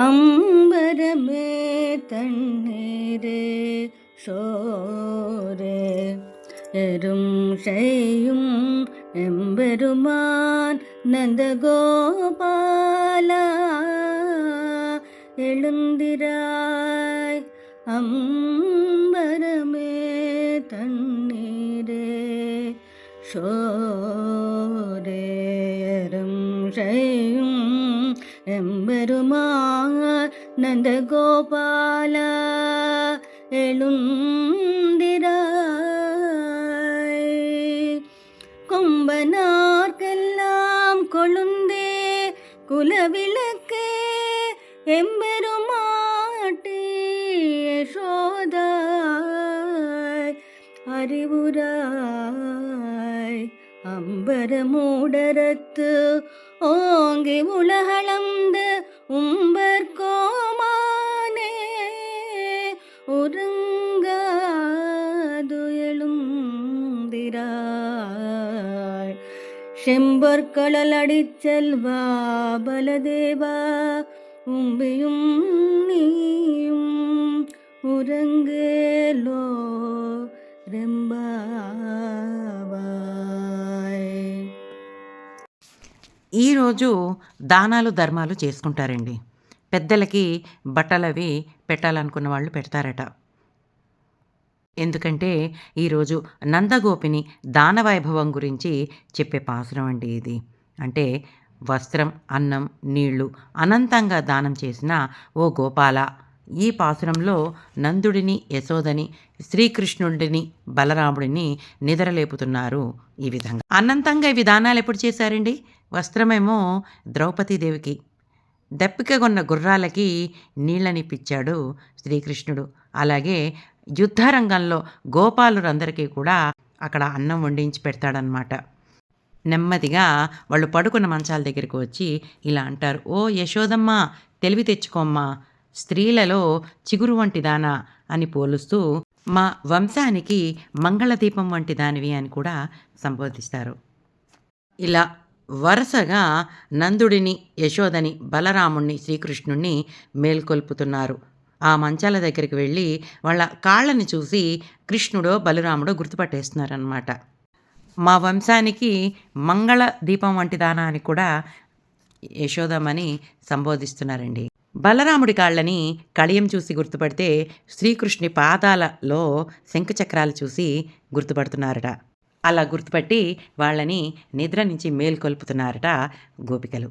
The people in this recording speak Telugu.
அம்பரமே தண்ணீரே சோரே எரும் செய்யும் எம்பெருமான் நந்தகோபாலா எழுந்திராய். அம்பரமே தண்ணீரே சோரே எரும் செய்யும் எம்பெருமான் நந்தகோபாலா எழுந்திராய். கொம்பனார்க்கெல்லாம் கொழுந்தே குலவிளக்கே எம்பெருமாட்டி யசோதாய் அறிவுராய். அம்பரமூடரத்து ஓங்கி உலகளந்த உம்பர்கோமானே உறங்காது எழுந்திராய். செம்பொற்களல் அடிச்செல்வா பலதேவா உம்பியும் நீயும் உறங்கேலோ రెంబావాయ్. ఈరోజు దానాలు ధర్మాలు చేసుకుంటారండి. పెద్దలకి బట్టలవి పెట్టాలనుకున్న వాళ్ళు పెడతారట. ఎందుకంటే ఈరోజు నందగోపిని దానవైభవం గురించి చెప్పే పాసురం అండి ఇది. అంటే వస్త్రం, అన్నం, నీళ్లు అనంతంగా దానం చేసిన ఓ గోపాల. ఈ పాసురంలో నందుడిని, యశోదని, శ్రీకృష్ణుడిని, బలరాముడిని నిద్రలేపుతున్నారు. ఈ విధంగా అనంతంగా ఇవి దానాలు ఎప్పుడు చేశారండి? వస్త్రమేమో ద్రౌపదీదేవికి, దప్పిక కొన్న గుర్రాలకి నీళ్ళనిప్పించాడు శ్రీకృష్ణుడు. అలాగే యుద్ధరంగంలో గోపాలురందరికీ కూడా అక్కడ అన్నం వండించి పెడతాడనమాట. నెమ్మదిగా వాళ్ళు పడుకున్న మంచాల దగ్గరికి వచ్చి ఇలా అంటారు, ఓ యశోదమ్మ, తెలివి తెచ్చుకోమ్మా, స్త్రీలలో చిగురు వంటి దానా అని పోలుస్తూ మా వంశానికి మంగళదీపం వంటి దానివి అని కూడా సంబోధిస్తారు. ఇలా వరుసగా నందుడిని, యశోదని, బలరాముణ్ణి, శ్రీకృష్ణుణ్ణి మేల్కొల్పుతున్నారు. ఆ మంచాల దగ్గరికి వెళ్ళి వాళ్ళ కాళ్ళని చూసి కృష్ణుడో బలరాముడో గుర్తుపట్టేస్తున్నారనమాట. మా వంశానికి మంగళ దీపం వంటి దానా అని కూడా యశోదమ్మని సంబోధిస్తున్నారండి. బలరాముడి కాళ్ళని కడియం చూసి గుర్తుపడితే శ్రీకృష్ణుని పాదాలలో శంఖచక్రాలు చూసి గుర్తుపడుతున్నారట. అలా గుర్తుపట్టి వాళ్ళని నిద్ర నుంచి మేల్కొల్పుతున్నారట గోపికలు.